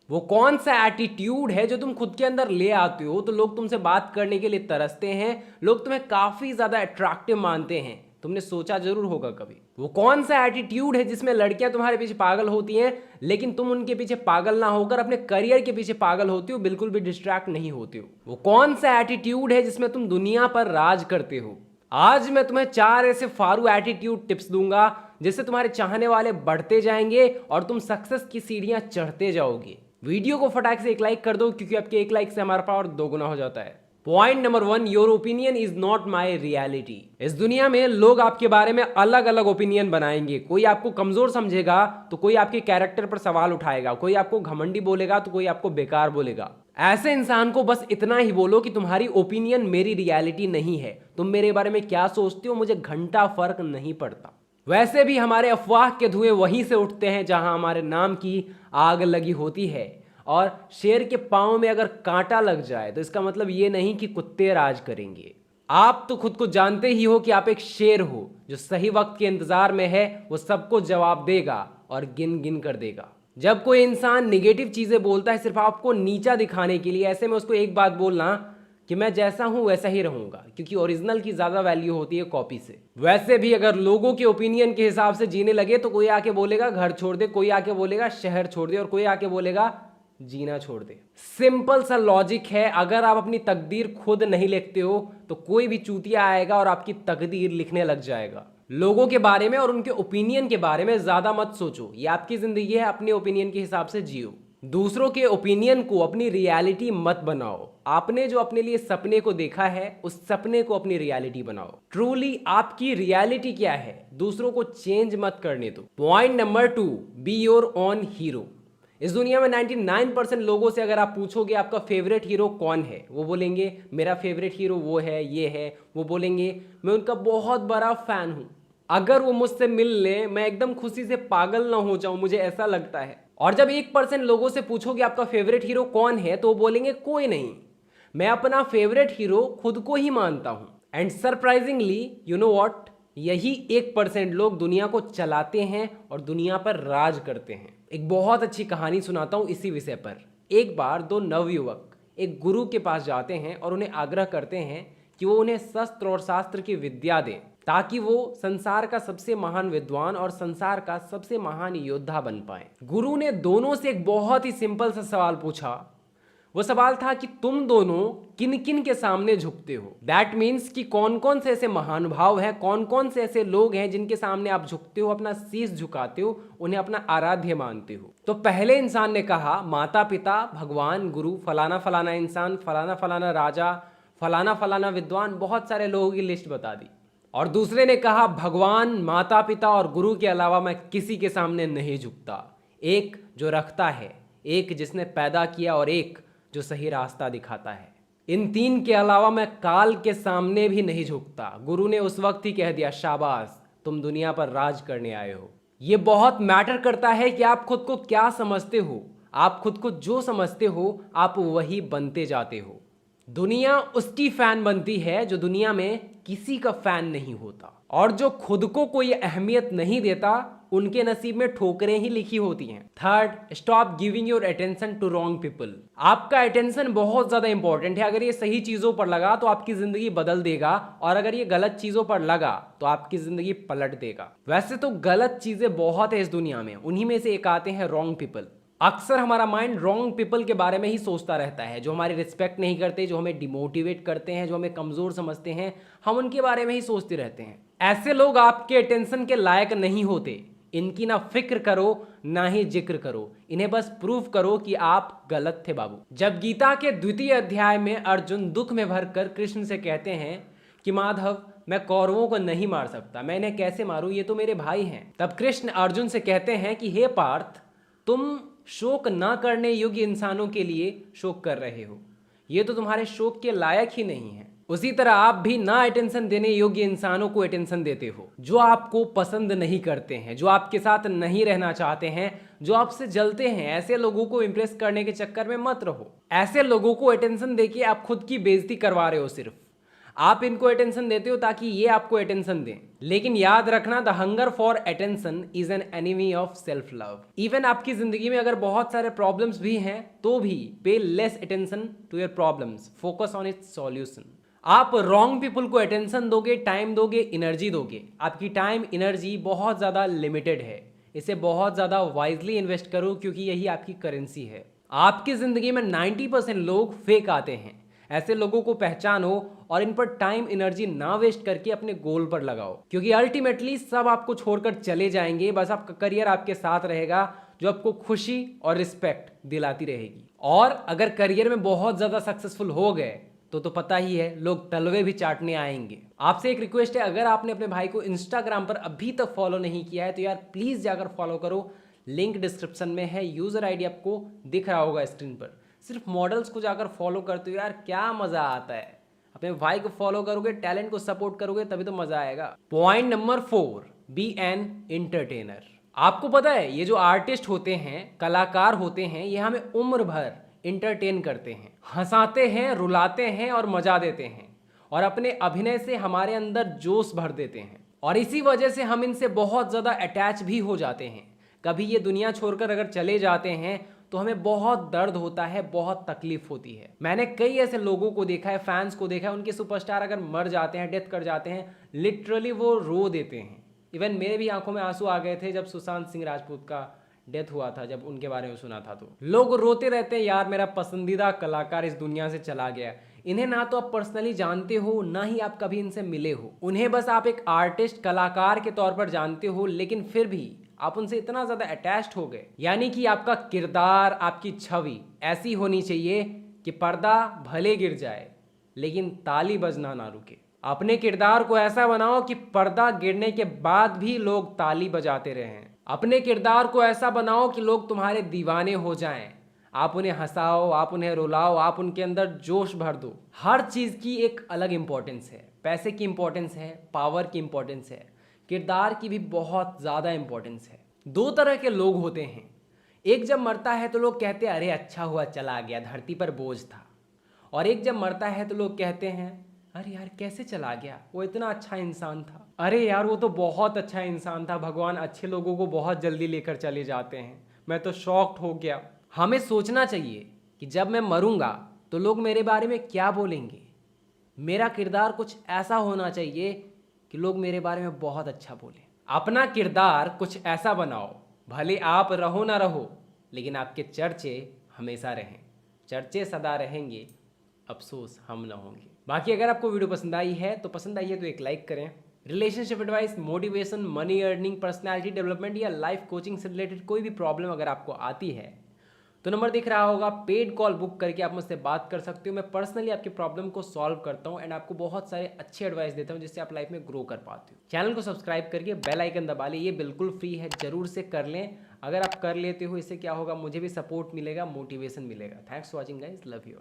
वो कौन सा एटीट्यूड है जो तुम खुद के अंदर ले आते हो तो लोग तुमसे बात करने के लिए तरसते हैं, लोग तुम्हें काफी ज्यादा अट्रैक्टिव मानते हैं। तुमने सोचा जरूर होगा कभी, वो कौन सा एटीट्यूड है जिसमें लड़कियां तुम्हारे पीछे पागल होती हैं, लेकिन तुम उनके पीछे पागल ना होकर अपने करियर के पीछे पागल होती हो, बिल्कुल भी डिस्ट्रैक्ट नहीं होती हो। वो कौन सा एटीट्यूड है जिसमें तुम दुनिया पर राज करते हो। आज मैं तुम्हें 4 ऐसे फारू एटीट्यूड टिप्स दूंगा जिससे तुम्हारे चाहने वाले बढ़ते जाएंगे और तुम सक्सेस की सीढ़ियां चढ़ते जाओगे। वीडियो को फटाक से एक लाइक कर दो, क्योंकि आपके एक लाइक से हमारा पावर 2 गुना हो जाता है। Point number 1, your opinion is not my reality. इस दुनिया में लोग आपके बारे में अलग अलग ओपिनियन बनाएंगे। कोई आपको कमजोर समझेगा तो कोई आपके कैरेक्टर पर सवाल उठाएगा, कोई आपको घमंडी बोलेगा तो कोई आपको बेकार बोलेगा। ऐसे इंसान को बस इतना ही बोलो कि तुम्हारी ओपिनियन मेरी रियलिटी नहीं है, तुम मेरे बारे में क्या सोचते हो मुझे घंटा फर्क नहीं पड़ता। वैसे भी हमारे अफवाह के धुएं वहीं से उठते हैं जहां हमारे नाम की आग लगी होती है। और शेर के पांव में अगर कांटा लग जाए तो इसका मतलब ये नहीं कि कुत्ते राज करेंगे। आप तो खुद को जानते ही हो कि आप एक शेर हो जो सही वक्त के इंतजार में है, वो सबको जवाब देगा और गिन गिन कर देगा। जब कोई इंसान निगेटिव चीजें बोलता है सिर्फ आपको नीचा दिखाने के लिए, ऐसे में उसको एक बात बोलना कि मैं जैसा हूं वैसा ही रहूंगा, क्योंकि ओरिजिनल की ज्यादा वैल्यू होती है कॉपी से। वैसे भी अगर लोगों के ओपिनियन के हिसाब से जीने लगे तो कोई आके बोलेगा घर छोड़ दे, कोई आके बोलेगा शहर छोड़ दे, और कोई आके बोलेगा जीना छोड़ दे। सिंपल सा लॉजिक है, अगर आप अपनी तकदीर खुद नहीं लिखते हो तो कोई भी चूतिया आएगा और आपकी तकदीर लिखने लग जाएगा। लोगों के बारे में और उनके ओपिनियन के बारे में ज्यादा मत सोचो, ये आपकी जिंदगी है, अपने ओपिनियन के हिसाब से जियो। दूसरों के ओपिनियन को अपनी रियलिटी मत बनाओ। आपने जो अपने लिए सपने को देखा है उस सपने को अपनी रियलिटी बनाओ। ट्रूली आपकी रियलिटी क्या है, दूसरों को चेंज मत करने दो। Point number 2, be your own hero. इस दुनिया में 99% लोगों से अगर आप पूछोगे आपका फेवरेट हीरो कौन है, वो बोलेंगे मेरा फेवरेट हीरो वो है, ये है। वो बोलेंगे मैं उनका बहुत बड़ा फैन हूं। अगर वो मुझसे मिल ले मैं एकदम खुशी से पागल ना हो जाऊं, मुझे ऐसा लगता है। और जब 1% लोगों से पूछोगे आपका फेवरेट हीरो कौन है तो वो बोलेंगे कोई नहीं, मैं अपना फेवरेट हीरो खुद को ही मानता हूं। And surprisingly you know what, यही 1% लोग दुनिया को चलाते हैं और दुनिया पर राज करते हैं। एक बहुत अच्छी कहानी सुनाता हूं इसी विषय पर। एक बार 2 नवयुवक एक गुरु के पास जाते हैं और उन्हें आग्रह करते हैं कि वो उन्हें शस्त्र और शास्त्र की विद्या दें ताकि वो संसार का सबसे महान विद्वान और संसार का सबसे महान योद्धा बन पाए। गुरु ने दोनों से एक बहुत ही सिंपल सा सवाल पूछा। वो सवाल था कि तुम दोनों किन किन के सामने झुकते हो। दैट मीन्स कि कौन कौन से ऐसे महानुभाव हैं, कौन कौन से ऐसे लोग हैं जिनके सामने आप झुकते हो, अपना शीश झुकाते हो, उन्हें अपना आराध्य मानते हो। तो पहले इंसान ने कहा माता पिता, भगवान, गुरु, फलाना फलाना इंसान, फलाना फलाना राजा, फलाना फलाना विद्वान, बहुत सारे लोगों की लिस्ट बता दी। और दूसरे ने कहा भगवान, माता पिता और गुरु के अलावा मैं किसी के सामने नहीं झुकता। एक जो रखता है, एक जिसने पैदा किया और एक जो सही रास्ता दिखाता है। इन 3 के अलावा मैं काल के सामने भी नहीं झुकता। गुरु ने उस वक्त ही कह दिया शाबाश, तुम दुनिया पर राज करने आए हो। ये बहुत मैटर करता है कि आप खुद को क्या समझते हो। आप खुद को जो समझते हो आप वही बनते जाते हो। दुनिया उसकी फैन बनती है जो दुनिया में किसी का फैन नहीं होता, और जो खुद को कोई अहमियत नहीं देता उनके नसीब में ठोकरें ही लिखी होती हैं। Third, stop giving your attention to wrong people. आपका अटेंशन बहुत ज्यादा इंपॉर्टेंट है। अगर ये सही चीजों पर लगा तो आपकी जिंदगी बदल देगा, और अगर ये गलत चीजों पर लगा तो आपकी जिंदगी पलट देगा। वैसे तो गलत चीजें बहुत है इस दुनिया में, उन्हीं में से एक आते हैं रॉन्ग पीपल। अक्सर हमारा माइंड रॉन्ग पीपल के बारे में ही सोचता रहता है, जो हमारी रिस्पेक्ट नहीं करते, जो हमें डिमोटिवेट करते हैं, जो हमें कमजोर समझते हैं, हम उनके बारे में ही सोचते रहते हैं। ऐसे लोग आपके अटेंशन के लायक नहीं होते। इनकी ना फिक्र करो ना ही जिक्र करो, इन्हें बस प्रूफ करो कि आप गलत थे बाबू। जब गीता के 2वें अध्याय में अर्जुन दुख में भरकर कृष्ण से कहते हैं कि माधव मैं कौरवों को नहीं मार सकता, मैं इन्हें कैसे मारूं, ये तो मेरे भाई हैं, तब कृष्ण अर्जुन से कहते हैं कि हे पार्थ, तुम शोक ना करने योग्य इंसानों के लिए शोक कर रहे हो, ये तो तुम्हारे शोक के लायक ही नहीं है। उसी तरह आप भी ना अटेंशन देने योग्य इंसानों को अटेंशन देते हो, जो आपको पसंद नहीं करते हैं, जो आपके साथ नहीं रहना चाहते हैं, जो आपसे जलते हैं। ऐसे लोगों को इंप्रेस करने के चक्कर में मत रहो। ऐसे लोगों को अटेंशन देके आप खुद की बेइज्जती करवा रहे हो। सिर्फ आप इनको अटेंशन देते हो ताकि ये आपको अटेंशन दें। लेकिन याद रखना, the hunger for attention is an enemy of self love. Even आपकी जिंदगी में अगर बहुत सारे प्रॉब्लम्स भी हैं तो भी pay less attention to your problems, focus on its solution. आप रॉन्ग पीपल को अटेंशन दोगे, टाइम दोगे, एनर्जी दोगे, आपकी टाइम एनर्जी बहुत ज़्यादा लिमिटेड है। इसे बहुत ज़्यादा वाइजली इन्वेस्ट करो क्योंकि यही आपकी करेंसी है। आपकी ज़िंदगी में 90% लोग फेक आते हैं। ऐसे लोगों को पहचानो और इन पर टाइम एनर्जी ना वेस्ट करके अपने गोल पर लगाओ, क्योंकि अल्टीमेटली सब आपको छोड़कर चले जाएंगे। बस आपका करियर आपके साथ रहेगा जो आपको खुशी और रिस्पेक्ट दिलाती रहेगी। और अगर करियर में बहुत ज़्यादा सक्सेसफुल हो गए तो पता ही है लोग तलवे भी चाटने आएंगे। आपसे एक रिक्वेस्ट है, अगर आपने अपने भाई को इंस्टाग्राम पर अभी तक फॉलो नहीं किया है तो यार प्लीज़ जाकर फॉलो करो। लिंक डिस्क्रिप्शन में है, यूज़र आईडी आपको दिख रहा होगा स्क्रीन पर। सिर्फ मॉडल्स को जाकर फॉलो करते हो यार, क्या मज़ा आता है। अपने भाई को फॉलो करोगे, टैलेंट को सपोर्ट करोगे, तभी तो मज़ा आएगा। Point number 4, be an entertainer. आपको पता है ये जो आर्टिस्ट होते हैं, कलाकार होते हैं, ये हमें उम्र भर इंटरटेन करते हैं, हंसाते हैं, रुलाते हैं और मजा देते हैं, और अपने अभिनय से हमारे अंदर जोश भर देते हैं। और इसी वजह से हम इनसे बहुत ज़्यादा अटैच भी हो जाते हैं। कभी ये दुनिया छोड़कर अगर चले जाते हैं तो हमें बहुत दर्द होता है, बहुत तकलीफ होती है। मैंने कई ऐसे लोगों को देखा है, फैंस को देखा है, उनके सुपरस्टार अगर मर जाते हैं, डेथ कर जाते हैं, लिटरली वो रो देते हैं। इवन मेरे भी आंखों में आंसू आ गए थे जब सुशांत सिंह राजपूत का डेथ हुआ था, जब उनके बारे में सुना था। तो लोग रोते रहते हैं, यार मेरा पसंदीदा कलाकार इस दुनिया से चला गया। इन्हें ना तो आप पर्सनली जानते हो, ना ही आप कभी इनसे मिले हो। उन्हें बस आप एक आर्टिस्ट, कलाकार के तौर पर जानते हो, लेकिन फिर भी आप उनसे इतना ज़्यादा अटैच्ड हो गए। यानी कि आपका किरदार, आपकी छवि ऐसी होनी चाहिए कि पर्दा भले गिर जाए लेकिन ताली बजना ना रुके। अपने किरदार को ऐसा बनाओ कि पर्दा गिरने के बाद भी लोग ताली बजाते रहें। अपने किरदार को ऐसा बनाओ कि लोग तुम्हारे दीवाने हो जाएं। आप उन्हें हंसाओ, आप उन्हें रुलाओ, आप उनके अंदर जोश भर दो। हर चीज़ की एक अलग इंपॉर्टेंस है। पैसे की इंपॉर्टेंस है, पावर की इंपॉर्टेंस है, किरदार की भी बहुत ज़्यादा इंपॉर्टेंस है। दो तरह के लोग होते हैं। एक जब मरता है तो लोग कहते हैं अरे अच्छा हुआ चला गया, धरती पर बोझ था। और एक जब मरता है तो लोग कहते हैं अरे यार कैसे चला गया, वो इतना अच्छा इंसान था। अरे यार वो तो बहुत अच्छा इंसान था, भगवान अच्छे लोगों को बहुत जल्दी लेकर चले जाते हैं, मैं तो शॉक्ड हो गया। हमें सोचना चाहिए कि जब मैं मरूंगा तो लोग मेरे बारे में क्या बोलेंगे। मेरा किरदार कुछ ऐसा होना चाहिए कि लोग मेरे बारे में बहुत अच्छा बोलें। अपना किरदार कुछ ऐसा बनाओ, भले आप रहो ना रहो, लेकिन आपके चर्चे हमेशा रहें। चर्चे सदा रहेंगे, अफसोस हम ना होंगे। बाकी अगर आपको वीडियो पसंद आई है तो एक लाइक करें। Relationship advice, motivation, money earning, personality development या लाइफ कोचिंग से रिलेटेड कोई भी प्रॉब्लम अगर आपको आती है तो नंबर दिख रहा होगा, पेड कॉल बुक करके आप मुझसे बात कर सकते हो। मैं पर्सनली आपके प्रॉब्लम को सॉल्व करता हूं एंड आपको बहुत सारे अच्छे एडवाइस देता हूं जिससे आप लाइफ में ग्रो कर पाते हो। चैनल को सब्सक्राइब करके बेल आइकन दबा लें, ये बिल्कुल फ्री है, जरूर से कर लें। अगर आप कर लेते हो इससे क्या होगा, मुझे भी सपोर्ट मिलेगा, मोटिवेशन मिलेगा। Thanks for watching guys, love you.